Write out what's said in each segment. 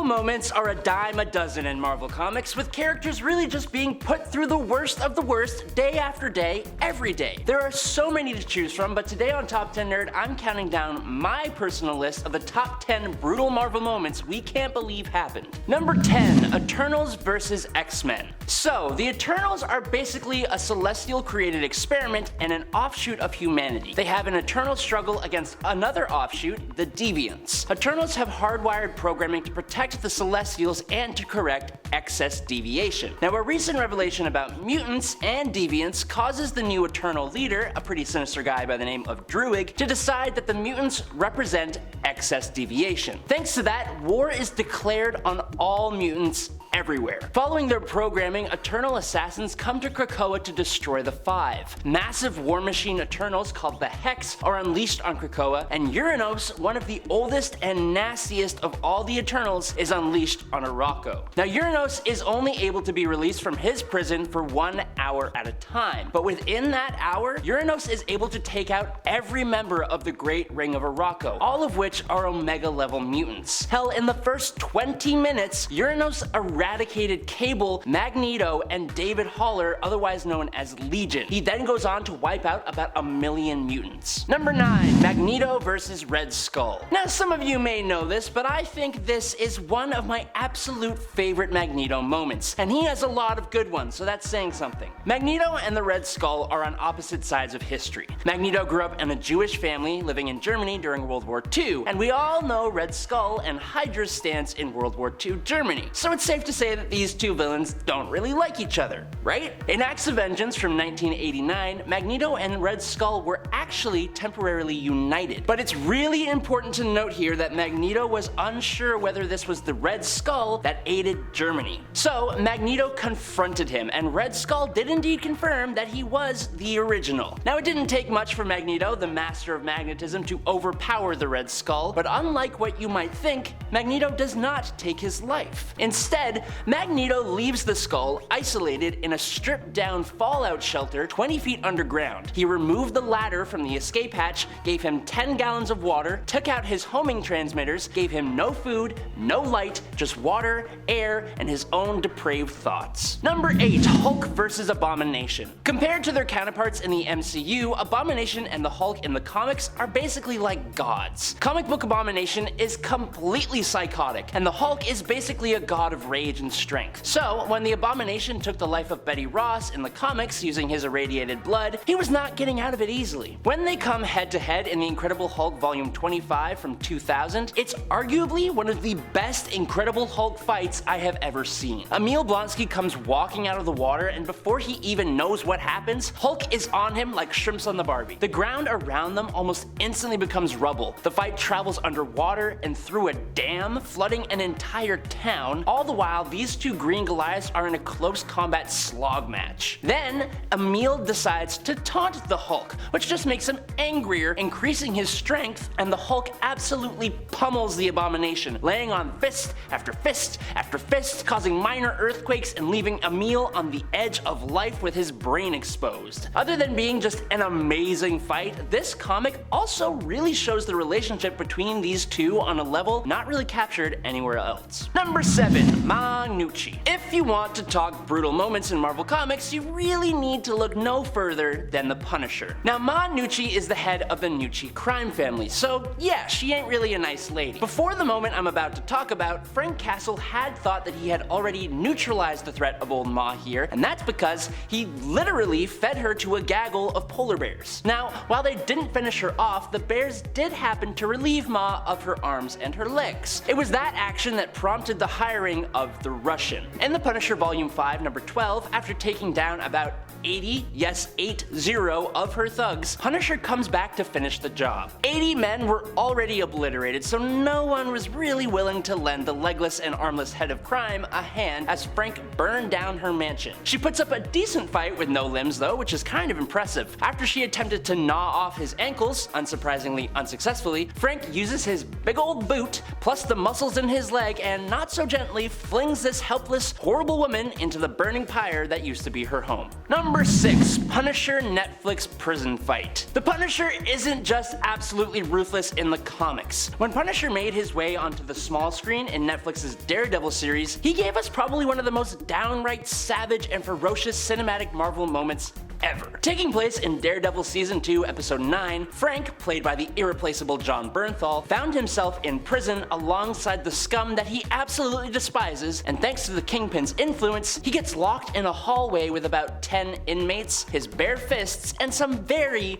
moments are a dime a dozen in Marvel Comics, with characters really just being put through the worst of the worst day after day, every day. There are so many to choose from, but today on Top 10 Nerd, I'm counting down my personal list of the top 10 brutal Marvel moments we can't believe happened. Number 10, Eternals vs. X-Men. So, the Eternals are basically a celestial created experiment and an offshoot of humanity. They have an eternal struggle against another offshoot, the Deviants. Eternals have hardwired programming to protect the Celestials and to correct excess deviation. Now, a recent revelation about mutants and deviants causes the new Eternal leader, a pretty sinister guy by the name of Druig, to decide that the mutants represent excess deviation. Thanks to that, war is declared on all mutants everywhere. Following their programming, Eternal assassins come to Krakoa to destroy the Five. Massive war machine Eternals called the Hex are unleashed on Krakoa, and Uranos, one of the oldest and nastiest of all the Eternals, is unleashed on Arakko. Now, Uranos is only able to be released from his prison for 1 hour at a time, but within that hour, Uranos is able to take out every member of the Great Ring of Arakko, all of which are Omega level mutants. Hell, in the first 20 minutes, Uranos eradicated Cable, Magneto, and David Haller, otherwise known as Legion. He then goes on to wipe out about 1 million mutants. Number 9, Magneto vs. Red Skull. Now, some of you may know this, but I think this is one of my absolute favorite Magneto moments, and he has a lot of good ones, so that's saying something. Magneto and the Red Skull are on opposite sides of history. Magneto grew up in a Jewish family living in Germany during World War II, and we all know Red Skull and Hydra's stance in World War II Germany, so it's safe to say that these two villains don't really like each other, right? In Acts of Vengeance from 1989, Magneto and Red Skull were actually temporarily united, but it's really important to note here that Magneto was unsure whether this was the Red Skull that aided Germany. So Magneto confronted him, and Red Skull did indeed confirm that he was the original. Now, it didn't take much for Magneto, the master of magnetism, to overpower the Red Skull, but unlike what you might think, Magneto does not take his life. Instead, Magneto leaves the Skull isolated in a stripped down fallout shelter 20 feet underground. He removed the ladder from the escape hatch, gave him 10 gallons of water, took out his homing transmitters, gave him no food, no light, just water, air, and his own depraved thoughts. Number 8, Hulk vs. Abomination. Compared to their counterparts in the MCU, Abomination and the Hulk in the comics are basically like gods. Comic book Abomination is completely psychotic, and the Hulk is basically a god of rage and strength. So, when the Abomination took the life of Betty Ross in the comics using his irradiated blood, he was not getting out of it easily. When they come head to head in the Incredible Hulk Volume 25 from 2000, it's arguably one of the best Incredible Hulk fights I have ever seen. Emil Blonsky comes walking out of the water, and before he even knows what happens, Hulk is on him like shrimps on the Barbie. The ground around them almost instantly becomes rubble. The fight travels underwater and through a dam, flooding an entire town. All the while, these two green Goliaths are in a close combat slog match. Then, Emil decides to taunt the Hulk, which just makes him angrier, increasing his strength, and the Hulk absolutely pummels the Abomination, laying on fist after fist after fist, causing minor earthquakes and leaving Emil on the edge of life with his brain exposed. Other than being just an amazing fight, this comic also really shows the relationship between these two on a level not really captured anywhere else. Number 7, MAGNETO. If you want to talk brutal moments in Marvel Comics, you really need to look no further than the Punisher. Now, MAGNETO is the head of the Nucci crime family, so yeah, she ain't really a nice lady. Before the moment I'm about to talk about, Frank Castle had thought that he had already neutralized the threat of old Ma here, and that's because he literally fed her to a gaggle of polar bears. Now, while they didn't finish her off, the bears did happen to relieve Ma of her arms and her legs. It was that action that prompted the hiring of the Russian. In the Punisher Volume 5, number 12, after taking down about 80, yes 80 of her thugs, Punisher comes back to finish the job. 80 men were already obliterated, so no one was really willing to lend the legless and armless head of crime a hand as Frank burned down her mansion. She puts up a decent fight with no limbs though, which is kind of impressive. After she attempted to gnaw off his ankles, unsurprisingly unsuccessfully, Frank uses his big old boot plus the muscles in his leg and not so gently flings this helpless, horrible woman into the burning pyre that used to be her home. Number Number 6. Punisher Netflix prison fight. The Punisher isn't just absolutely ruthless in the comics. When Punisher made his way onto the small screen in Netflix's Daredevil series, he gave us probably one of the most downright savage and ferocious cinematic Marvel moments ever. Taking place in Daredevil Season 2, Episode 9, Frank, played by the irreplaceable Jon Bernthal, found himself in prison alongside the scum that he absolutely despises, and thanks to the Kingpin's influence, he gets locked in a hallway with about 10 inmates, his bare fists, and some very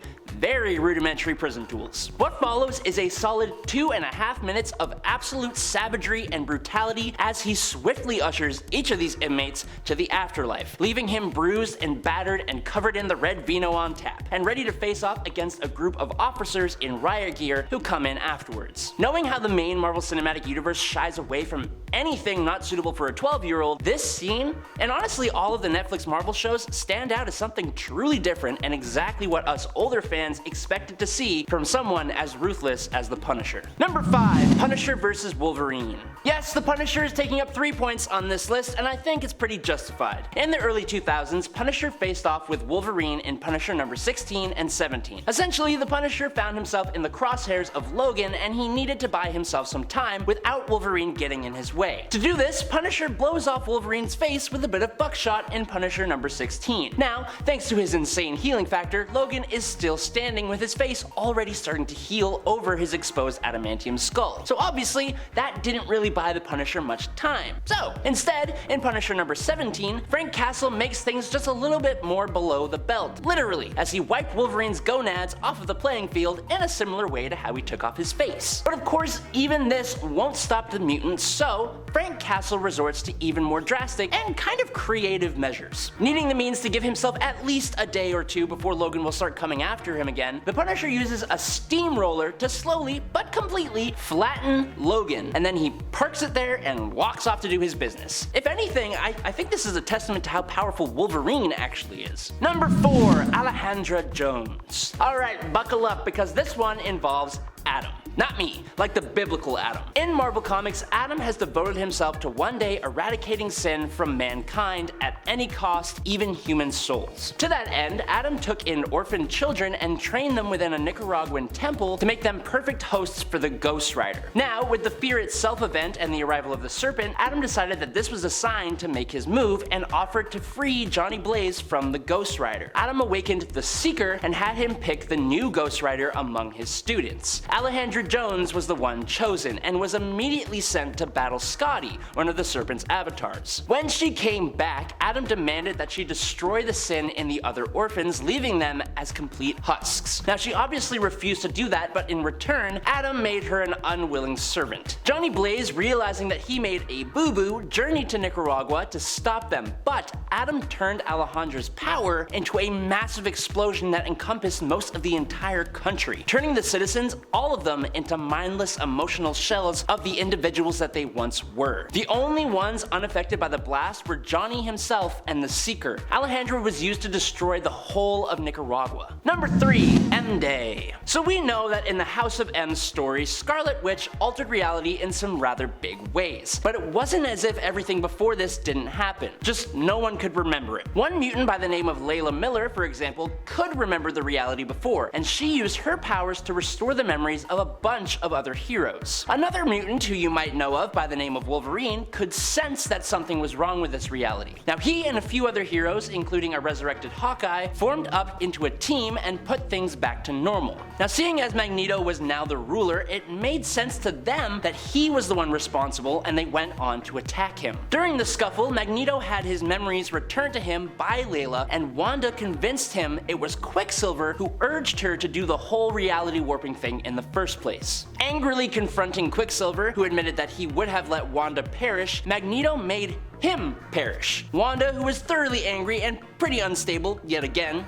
rudimentary prison tools. What follows is a solid 2.5 minutes of absolute savagery and brutality as he swiftly ushers each of these inmates to the afterlife, leaving him bruised and battered and covered in the red vino on tap, and ready to face off against a group of officers in riot gear who come in afterwards. Knowing how the main Marvel Cinematic Universe shies away from anything not suitable for a 12-year-old, this scene, and honestly all of the Netflix Marvel shows, stand out as something truly different and exactly what us older fans expected to see from someone as ruthless as the Punisher. Number 5. Punisher vs. Wolverine. Yes, the Punisher is taking up 3 points on this list, and I think it's pretty justified. In the early 2000s, Punisher faced off with Wolverine in Punisher number 16 and 17. Essentially, the Punisher found himself in the crosshairs of Logan, and he needed to buy himself some time without Wolverine getting in his way. To do this, Punisher blows off Wolverine's face with a bit of buckshot in Punisher number 16. Now, thanks to his insane healing factor, Logan is still standing with his face already starting to heal over his exposed adamantium skull. So obviously, that didn't really buy the Punisher much time. So, instead, in Punisher number 17, Frank Castle makes things just a little bit more below the belt, literally, as he wiped Wolverine's gonads off of the playing field in a similar way to how he took off his face. But of course, even this won't stop the mutant, so Frank Castle resorts to even more drastic and kind of creative measures. Needing the means to give himself at least a day or two before Logan will start coming after him again, the Punisher uses a steamroller to slowly but completely flatten Logan, and then he parks it there and walks off to do his business. If anything, I think this is a testament to how powerful Wolverine actually is. Number 4. Alejandra Jones. Alright, buckle up because this one involves Adam. Not me, like the biblical Adam. In Marvel Comics, Adam has devoted himself to one day eradicating sin from mankind at any cost, even human souls. To that end, Adam took in orphaned children and trained them within a Nicaraguan temple to make them perfect hosts for the Ghost Rider. Now, with the Fear Itself event and the arrival of the Serpent, Adam decided that this was a sign to make his move and offered to free Johnny Blaze from the Ghost Rider. Adam awakened the Seeker and had him pick the new Ghost Rider among his students. Alejandra Jones was the one chosen and was immediately sent to battle Scotty, one of the Serpent's avatars. When she came back, Adam demanded that she destroy the sin in the other orphans, leaving them as complete husks. Now, she obviously refused to do that, but in return, Adam made her an unwilling servant. Johnny Blaze, realizing that he made a boo-boo, journeyed to Nicaragua to stop them, but Adam turned Alejandra's power into a massive explosion that encompassed most of the entire country, turning the citizens, all of them, into mindless emotional shells of the individuals that they once were. The only ones unaffected by the blast were Johnny himself and the Seeker. Alejandra was used to destroy the whole of Nicaragua. Number 3. M-Day. So we know that in the House of M story, Scarlet Witch altered reality in some rather big ways. But it wasn't as if everything before this didn't happen, just no one could remember it. One mutant by the name of Layla Miller, for example, could remember the reality before, and she used her powers to restore the memories of a bunch of other heroes. Another mutant who you might know of by the name of Wolverine could sense that something was wrong with this reality. Now, he and a few other heroes, including a resurrected Hawkeye, formed up into a team and put things back to normal. Now, seeing as Magneto was now the ruler, it made sense to them that he was the one responsible, and they went on to attack him. During the scuffle, Magneto had his memories returned to him by Layla, and Wanda convinced him it was Quicksilver who urged her to do the whole reality warping thing in the first place. Angrily confronting Quicksilver, who admitted that he would have let Wanda perish, Magneto made him perish. Wanda, who was thoroughly angry and pretty unstable yet again,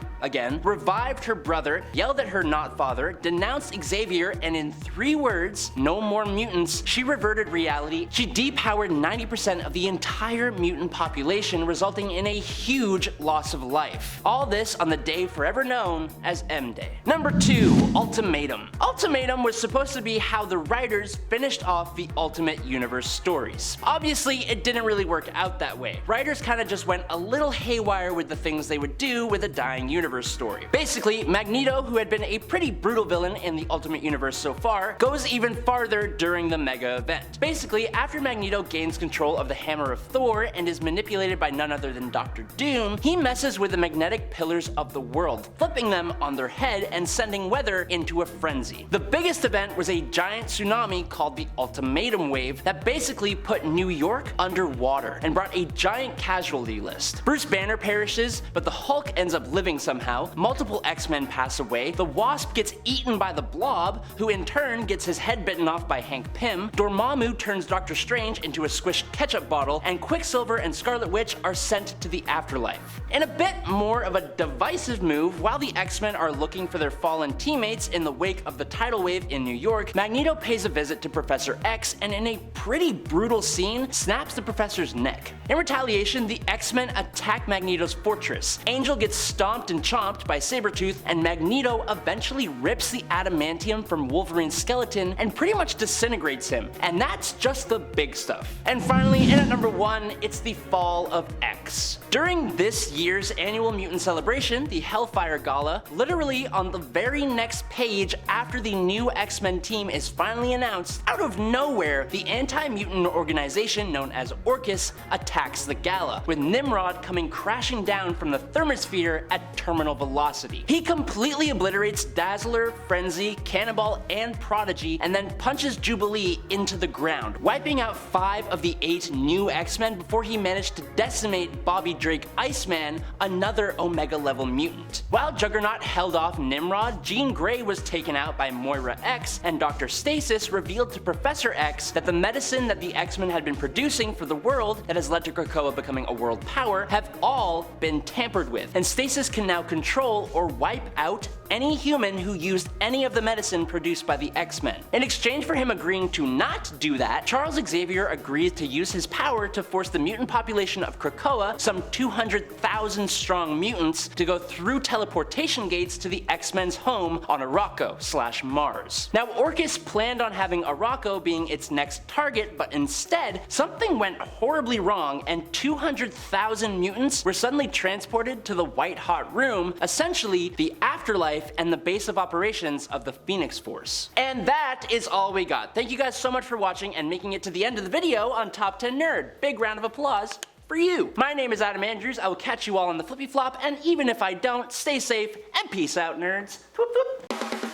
revived her brother, yelled at her not father, denounced Xavier, and in 3 words, no more mutants, she reverted reality. She depowered 90% of the entire mutant population, resulting in a huge loss of life. All this on the day forever known as M-Day. Number 2. Ultimatum. Ultimatum was supposed to be how the writers finished off the Ultimate Universe stories. Obviously, it didn't really work out that way. Writers kinda just went a little haywire with the things they would do with a dying universe story. Basically, Magneto, who had been a pretty brutal villain in the Ultimate Universe so far, goes even farther during the mega event. Basically, after Magneto gains control of the Hammer of Thor and is manipulated by none other than Dr. Doom, he messes with the magnetic pillars of the world, flipping them on their head and sending weather into a frenzy. The biggest event was a giant tsunami called the Ultimatum Wave that basically put New York underwater and brought a giant casualty list. Bruce Banner perishes, but the Hulk ends up living somehow, multiple X-Men pass away, the Wasp gets eaten by the Blob, who in turn gets his head bitten off by Hank Pym, Dormammu turns Doctor Strange into a squished ketchup bottle, and Quicksilver and Scarlet Witch are sent to the afterlife. In a bit more of a divisive move, while the X-Men are looking for their fallen teammates in the wake of the tidal wave in New York, Magneto pays a visit to Professor X and in a pretty brutal scene, snaps the professor's neck. In retaliation, the X-Men attack Magneto's fortress. Angel gets stomped and chomped by Sabretooth, and Magneto eventually rips the adamantium from Wolverine's skeleton and pretty much disintegrates him. And that's just the big stuff. And finally, in at number 1, it's the fall of X. During this year's annual mutant celebration, the Hellfire Gala, literally on the very next page after the new X-Men team is finally announced, out of nowhere, the anti-mutant organization known as Orchis attacks the gala, with Nimrod coming crashing down from the thermosphere at terminal velocity. He completely obliterates Dazzler, Frenzy, Cannonball, and Prodigy, and then punches Jubilee into the ground, wiping out 5 of the 8 new X-Men before he managed to decimate Bobby Drake Iceman, another Omega-level mutant. While Juggernaut held off Nimrod, Jean Grey was taken out by Moira X, and Dr. Stasis revealed to Professor X that the medicine that the X-Men had been producing for the world that has led to Krakoa becoming a world power have all been tampered with, and Stasis can now control or wipe out any human who used any of the medicine produced by the X-Men. In exchange for him agreeing to not do that, Charles Xavier agrees to use his power to force the mutant population of Krakoa, some 200,000 strong mutants, to go through teleportation gates to the X-Men's home on Arakko/Mars. Now, Orchis planned on having Arakko being its next target, but instead, something went horribly wrong and 200,000 mutants were suddenly transported to the White Hot Room, essentially the afterlife and the base of operations of the Phoenix Force. And that is all we got. Thank you guys so much for watching and making it to the end of the video on Top 10 Nerd. Big round of applause for you. My name is Adam Andrews. I will catch you all on the flippy flop, and even if I don't, stay safe and peace out, nerds. Whoop, whoop.